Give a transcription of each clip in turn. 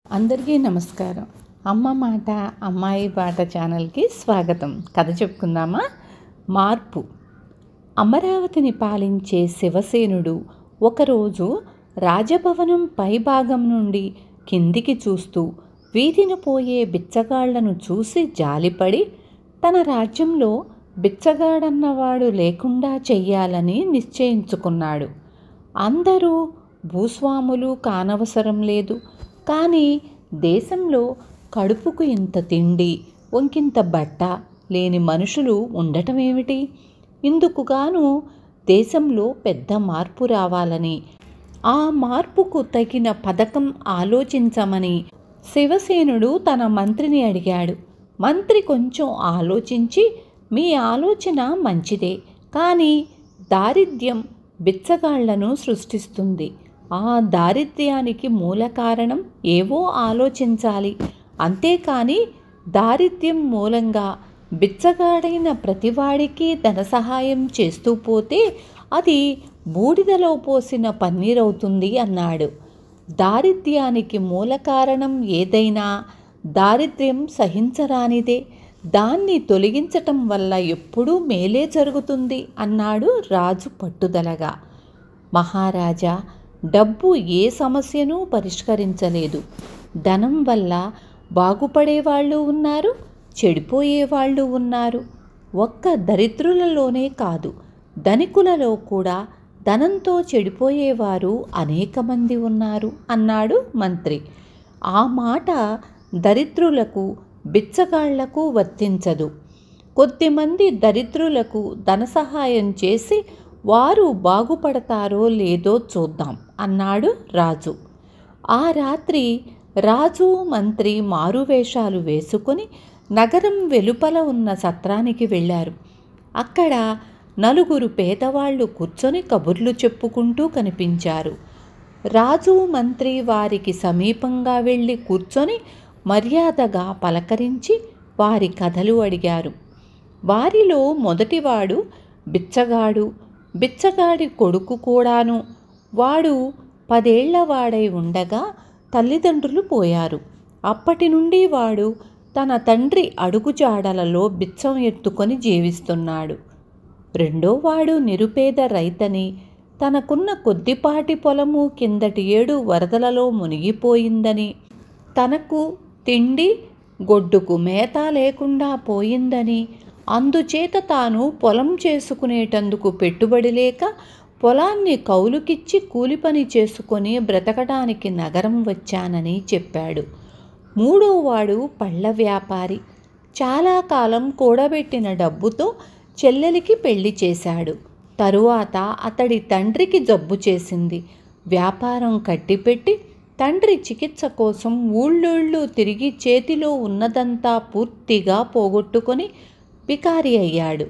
అందరికీ నమస్కారం. అమ్మ మాట అమ్మాయి బాట ఛానల్కి స్వాగతం. కథ చెప్పుకుందామా? మార్పు. అమరావతిని పాలించే శివసేనుడు ఒకరోజు రాజభవనం పైభాగం నుండి కిందికి చూస్తూ వీధిన పోయే బిచ్చగాళ్లను చూసి జాలిపడి తన రాజ్యంలో బిచ్చగాడన్నవాడు లేకుండా చెయ్యాలని నిశ్చయించుకున్నాడు. అందరూ భూస్వాములు కానవసరం లేదు, కానీ దేశంలో కడుపుకు ఇంత తిండి, ఒంకింత బట్ట లేని మనుషులు ఉండటం ఏమిటి? ఇందుకుగాను దేశంలో పెద్ద మార్పు రావాలని, ఆ మార్పుకు తగిన పథకం ఆలోచించమని శివసేనుడు తన మంత్రిని అడిగాడు. మంత్రి కొంచెం ఆలోచించి, మీ ఆలోచన మంచిదే, కానీ దారిద్ర్యం బిచ్చగాళ్లను సృష్టిస్తుంది. ఆ దారిద్ర్యానికి మూల కారణం ఏవో ఆలోచించాలి. అంతేకాని దారిద్ర్యం మూలంగా బిచ్చగాడైన ప్రతివాడికి ధన సహాయం చేస్తూ పోతే అది బూడిదలో పోసిన పన్నీరవుతుంది అన్నాడు. దారిద్ర్యానికి మూల కారణం ఏదైనా దారిద్ర్యం సహించరానిదే. దాన్ని తొలగించటం వల్ల ఎప్పుడూ మేలే జరుగుతుంది అన్నాడు రాజు పట్టుదలగా. మహారాజా, డబ్బు ఏ సమస్యను పరిష్కరించలేదు. ధనం వల్ల బాగుపడేవాళ్ళు ఉన్నారు, చెడిపోయేవాళ్ళు ఉన్నారు. ఒక్క దరిద్రులలోనే కాదు, ధనికులలో కూడా ధనంతో చెడిపోయేవారు అనేక మంది ఉన్నారు అన్నాడు మంత్రి. ఆ మాట దరిద్రులకు బిచ్చగాళ్లకు వర్తించదు. కొద్దిమంది దరిద్రులకు ధన సహాయం చేసి వారు బాగుపడతారో లేదో చూద్దాం అన్నాడు రాజు. ఆ రాత్రి రాజు మంత్రి మారువేషాలు వేసుకొని నగరం వెలుపల ఉన్న సత్రానికి వెళ్ళారు. అక్కడ నలుగురు పేదవాళ్ళు కూర్చొని కబుర్లు చెప్పుకుంటూ కనిపించారు. రాజు మంత్రి వారికి సమీపంగా వెళ్ళి కూర్చొని మర్యాదగా పలకరించి వారి కథలు అడిగారు. వారిలో మొదటివాడు బిచ్చగాడు, బిచ్చగాడి కొడుకు కూడాను. వాడు 10 ఏళ్లవాడై ఉండగా తల్లిదండ్రులు పోయారు. అప్పటి నుండి వాడు తన తండ్రి అడుగుజాడలలో బిచ్చం ఎత్తుకొని జీవిస్తున్నాడు. రెండోవాడు నిరుపేద రైతని. తనకున్న కొద్దిపాటి పొలము కిందటి ఏడు వరదలలో మునిగిపోయిందని, తనకు తిండి గొడ్డుకు మేత లేకుండా పోయిందని, అందుచేత తాను పొలం చేసుకునేటందుకు పెట్టుబడి లేక పొలాన్ని కౌలుకిచ్చి కూలి పని చేసుకొని బ్రతకడానికి నగరం వచ్చానని చెప్పాడు. మూడోవాడు పళ్ళ వ్యాపారి. చాలా కాలం కూడబెట్టిన డబ్బుతో చెల్లెలికి పెళ్లి చేశాడు. తరువాత అతడి తండ్రికి జబ్బు చేసింది. వ్యాపారం కట్టిపెట్టి తండ్రి చికిత్స కోసం ఊళ్ళూళ్ళు తిరిగి చేతిలో ఉన్నదంతా పూర్తిగా పోగొట్టుకొని బికారి అయ్యాడు.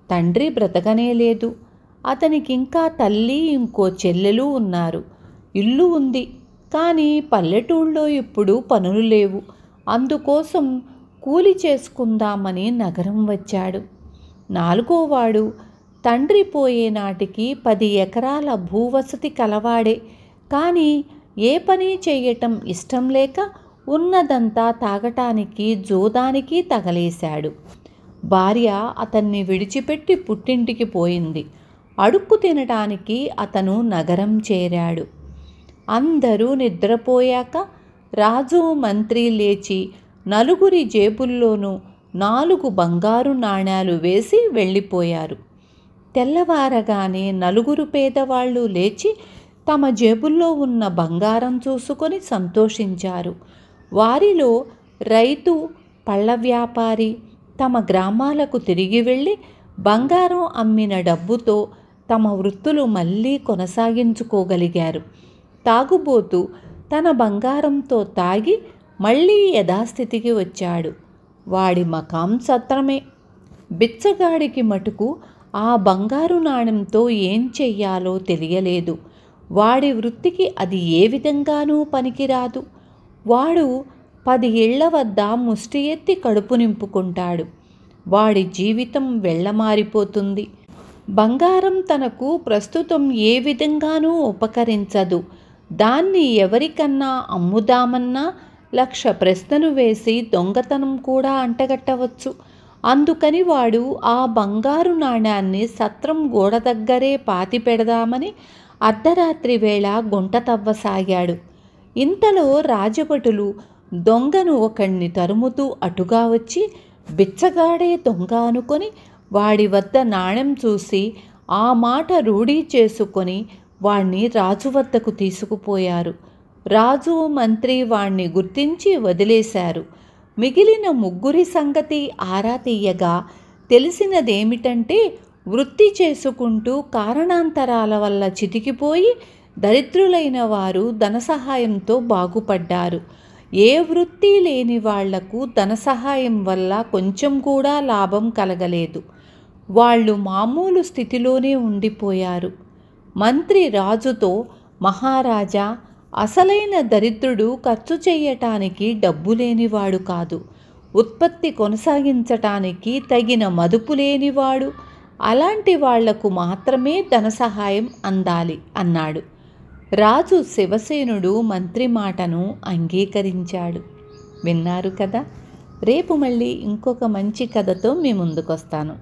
తండ్రి బ్రతకనే లేదు. అతనికింకా తల్లి, ఇంకో చెల్లెలు ఉన్నారు. ఇల్లు ఉంది, కానీ పల్లెటూళ్ళలో ఇప్పుడు పనులు లేవు. అందుకోసం కూలి చేసుకుందామని నగరం వచ్చాడు. నాలుగోవాడు తండ్రి పోయే నాటికి 10 ఎకరాల భూవసతి కలవాడే, కానీ ఏ పని చేయటం ఇష్టం లేక ఉన్నదంతా తాగటానికి జోదానికి తగలేశాడు. భార్య అతన్ని విడిచిపెట్టి పుట్టింటికి పోయింది. అడుక్కు తినటానికి అతను నగరం చేరాడు. అందరూ నిద్రపోయాక రాజు మంత్రి లేచి నలుగురి జేబుల్లోనూ 4 బంగారు నాణేలు వేసి వెళ్ళిపోయారు. తెల్లవారగానే నలుగురు పేదవాళ్ళు లేచి తమ జేబుల్లో ఉన్న బంగారం చూసుకొని సంతోషించారు. వారిలో రైతు, పళ్ళ వ్యాపారి తమ గ్రామాలకు తిరిగి వెళ్ళి బంగారం అమ్మిన డబ్బుతో తమ వృత్తులు మళ్ళీ కొనసాగించుకోగలిగారు. తాగుబోతు తన బంగారంతో తాగి మళ్ళీ యథాస్థితికి వచ్చాడు. వాడి మకాం సత్రమే. బిచ్చగాడికి మటుకు ఆ బంగారు నాణెంతో ఏం చెయ్యాలో తెలియలేదు. వాడి వృత్తికి అది ఏ విధంగానూ పనికిరాదు. వాడు 10 ఏళ్ల వద్ద ముష్టి ఎత్తి కడుపు నింపుకుంటాడు. వాడి జీవితం వెళ్ళమారిపోతుంది. బంగారం తనకు ప్రస్తుతం ఏ విధంగానూ ఉపకరించదు. దాన్ని ఎవరికన్నా అమ్ముదామన్నా 1,00,000 ప్రశ్నలు వేసి దొంగతనం కూడా అంటగట్టవచ్చు. అందుకని వాడు ఆ బంగారు నాణ్యాన్ని సత్రం గోడ దగ్గరే పాతి పెడదామని అర్ధరాత్రి వేళ గుంట తవ్వసాగాడు. ఇంతలో రాజభటులు దొంగను ఒకణ్ణి తరుముతూ అటుగా వచ్చి బిచ్చగాడే దొంగ అనుకొని వాడి వద్ద నాణెం చూసి ఆ మాట రూఢీ చేసుకొని వాణ్ణి రాజు వద్దకు తీసుకుపోయారు. రాజు మంత్రి వాణ్ణి గుర్తించి వదిలేశారు. మిగిలిన ముగ్గురి సంగతి ఆరా తీయగా తెలిసినదేమిటంటే, వృత్తి చేసుకుంటూ కారణాంతరాల వల్ల చితికిపోయి దరిద్రులైన వారు ధన సహాయంతో బాగుపడ్డారు. ఏ వృత్తి లేని వాళ్లకు ధన సహాయం వల్ల కొంచెం కూడా లాభం కలగలేదు. వాళ్ళు మామూలు స్థితిలోనే ఉండిపోయారు. మంత్రి రాజుతో, మహారాజా, అసలైన దరిద్రుడు ఖర్చు చేయటానికి డబ్బు లేనివాడు కాదు, ఉత్పత్తి కొనసాగించటానికి తగిన మదుపు లేనివాడు. అలాంటి వాళ్లకు మాత్రమే ధన సహాయం అందాలి అన్నాడు. రాజు శివసేనుడు మంత్రి మాటను అంగీకరించాడు. విన్నారు కదా. రేపు మళ్ళీ ఇంకొక మంచి కథతో మీ ముందుకొస్తాను.